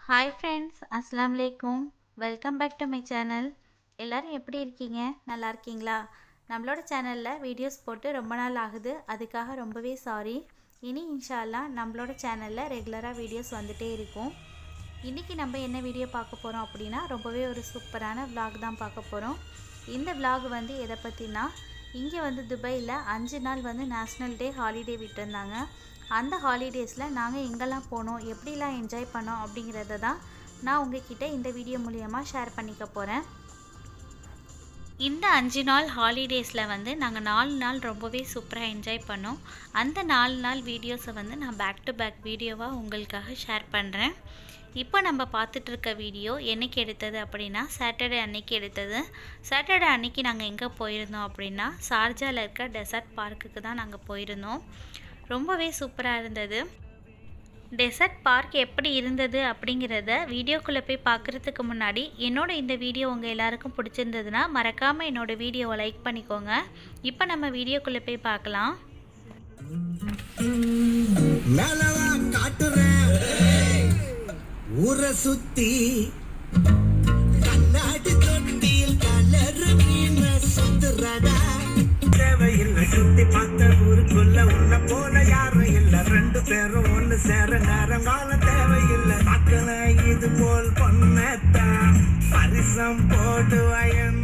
Hi friends, அஸ்ஸலாமு அலைக்கும். Welcome back to my channel. எல்லோரும் எப்படி இருக்கீங்க? நல்லா இருக்கீங்களா? நம்மளோட சேனலில் வீடியோஸ் போட்டு ரொம்ப நாள் ஆகுது. அதுக்காக ரொம்பவே சாரி. இனி இன்ஷா அல்லாஹ் நம்மளோட சேனலில் ரெகுலராக வீடியோஸ் வந்துகிட்டே இருக்கும். இன்றைக்கி நம்ம என்ன வீடியோ பார்க்க போகிறோம் அப்படின்னா, ரொம்பவே ஒரு சூப்பரான vlog தான் பார்க்க போகிறோம். இந்த vlog வந்து எதை பற்றினா, இங்கே வந்து துபாயில் 5 நாள் வந்து நேஷ்னல் டே ஹாலிடே விட்டுருந்தாங்க. அந்த ஹாலிடேஸில் நாங்கள் எங்கெல்லாம் போனோம், எப்படிலாம் என்ஜாய் பண்ணோம் அப்படிங்கிறத தான் நான் உங்ககிட்ட இந்த வீடியோ மூலியமாக ஷேர் பண்ணிக்க போகிறேன். இந்த 5 நாள் ஹாலிடேஸில் வந்து நாங்கள் 4 நாள் ரொம்பவே சூப்பராக என்ஜாய் பண்ணோம். அந்த 4 நாள் வீடியோஸை வந்து நான் பேக் டு பேக் வீடியோவாக உங்களுக்காக ஷேர் பண்ணுறேன். இப்போ நம்ம பார்த்துட்ருக்க வீடியோ என்னைக்கு எடுத்தது அப்படின்னா, சாட்டர்டே அன்னைக்கு எடுத்தது. சாட்டர்டே அன்னைக்கு நாங்கள் எங்கே போயிருந்தோம் அப்படின்னா, ஷார்ஜாவில் இருக்க டெசர்ட் பார்க்குக்கு தான் நாங்கள் போயிருந்தோம். ரொம்பவே சூப்பராக இருந்தது. டெசர்ட் பார்க் எப்படி இருந்தது அப்படிங்கிறத வீடியோக்குள்ளே போய் பார்க்குறதுக்கு முன்னாடி, இந்த வீடியோ உங்கள் எல்லாருக்கும் பிடிச்சிருந்ததுன்னா மறக்காமல் என்னோடய வீடியோவை லைக் பண்ணிக்கோங்க. இப்போ நம்ம வீடியோக்குள்ளே போய் பார்க்கலாம். ஊரை சுத்தி கண்ணாடி தொட்டியில் கலர் மீன சுத்துறடா, தேவையில்லை சுத்தி பார்த்த ஊருக்குள்ள உன்ன போல யாரும் இல்ல, 2 பேரும் ஒண்ணு சேர நேரங்காலம் தேவையில்லை, மக்கள இது போல் பொண்ணத்தான் பரிசம் போடுவாயன்.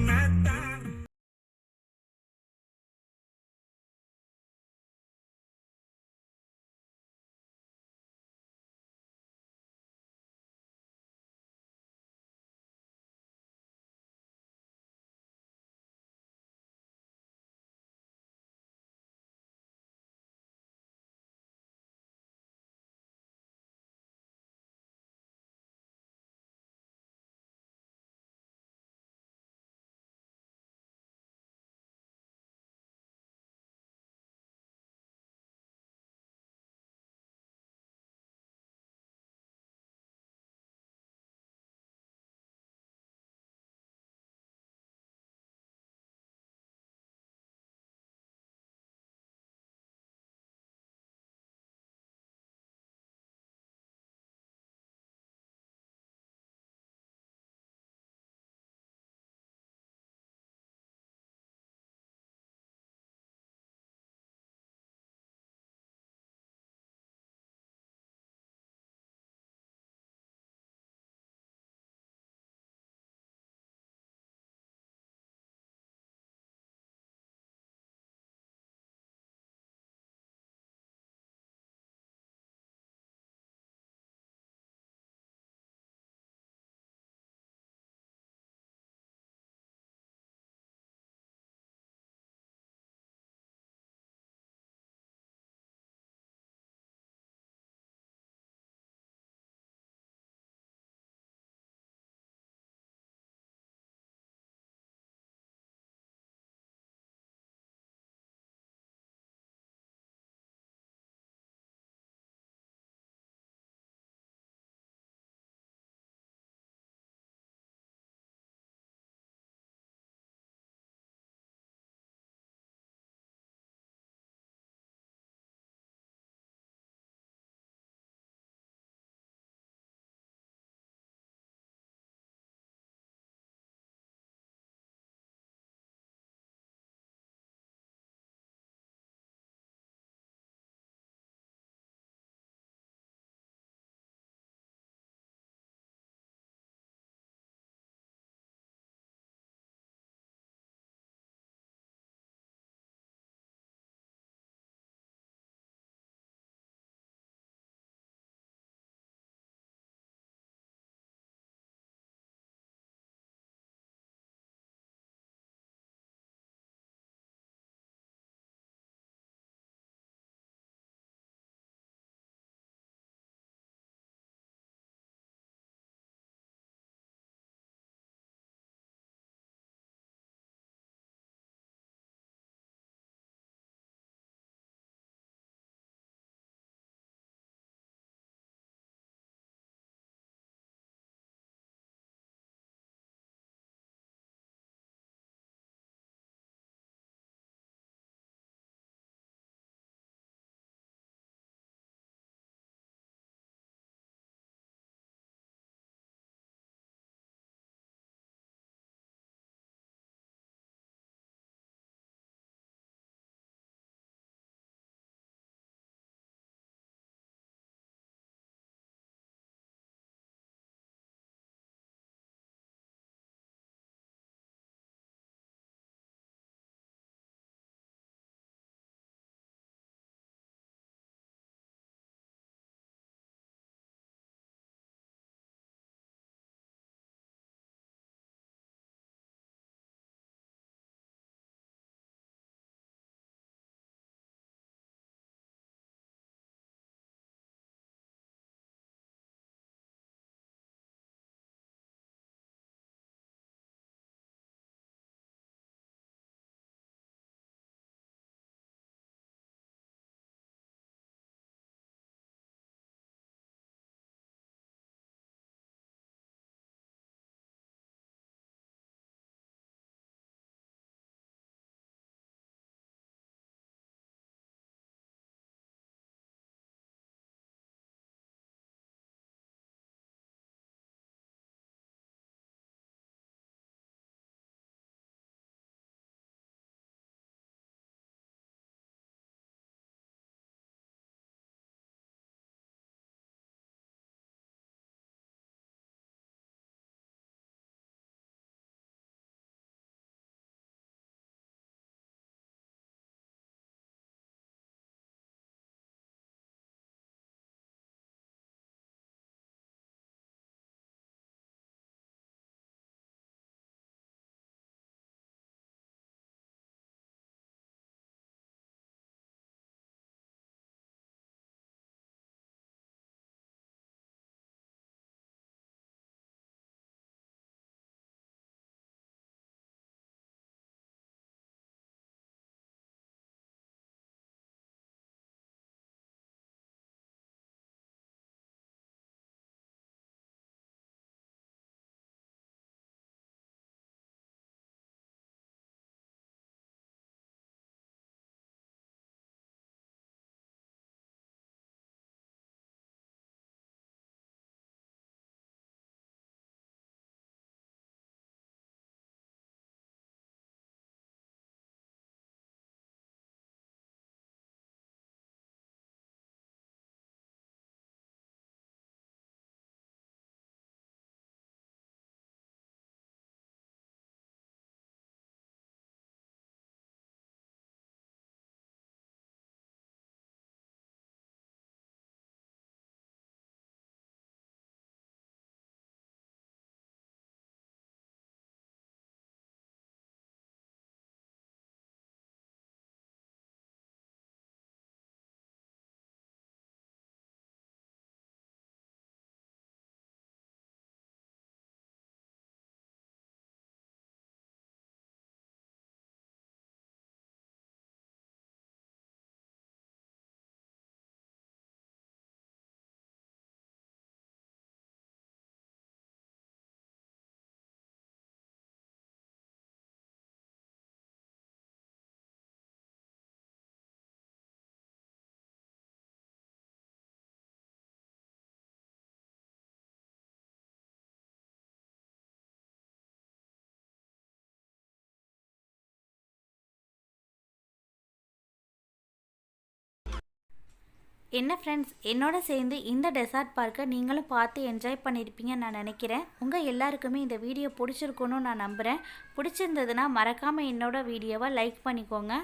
என்ன ஃப்ரெண்ட்ஸ், என்னோட சேர்ந்து இந்த டெசர்ட் பார்க்கை நீங்களும் பார்த்து என்ஜாய் பண்ணியிருப்பீங்கன்னு நான் நினைக்கிறேன். உங்கள் எல்லாருக்குமே இந்த வீடியோ பிடிச்சிருக்குன்னு நான் நம்புகிறேன். பிடிச்சிருந்ததுன்னா மறக்காமல் என்னோட வீடியோவை லைக் பண்ணிக்கோங்க.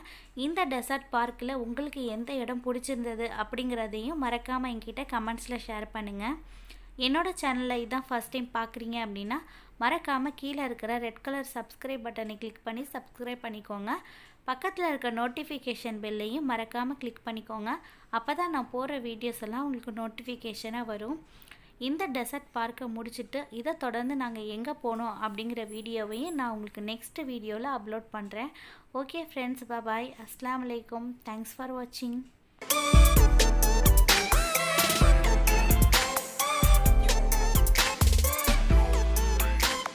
இந்த டெசர்ட் பார்க்கில் உங்களுக்கு எந்த இடம் பிடிச்சிருந்தது அப்படிங்கிறதையும் மறக்காமல் என்கிட்ட கமெண்ட்ஸில் ஷேர் பண்ணுங்கள். என்னோடய சேனலில் இதான் ஃபஸ்ட் டைம் பார்க்குறீங்க அப்படின்னா மறக்காமல் கீழே இருக்கிற ரெட் கலர் சப்ஸ்கிரைப் பட்டனை கிளிக் பண்ணி சப்ஸ்கிரைப் பண்ணிக்கோங்க. பக்கத்தில் இருக்க நோட்டிஃபிகேஷன் பெல்லையும் மறக்காமல் கிளிக் பண்ணிக்கோங்க. அப்போ தான் நான் போடுற வீடியோஸ் எல்லாம் உங்களுக்கு நோட்டிஃபிகேஷனாக வரும். இந்த டெசர்ட் பார்க்க முடிச்சுட்டு இதை தொடர்ந்து நாங்கள் எங்கே போனோம் அப்படிங்கிற வீடியோவையும் நான் உங்களுக்கு நெக்ஸ்ட் வீடியோவில் அப்லோட் பண்ணுறேன். ஓகே ஃப்ரெண்ட்ஸ், பாய். அஸ்ஸலாமு அலைக்கும். தேங்க்ஸ் ஃபார் வாட்சிங்.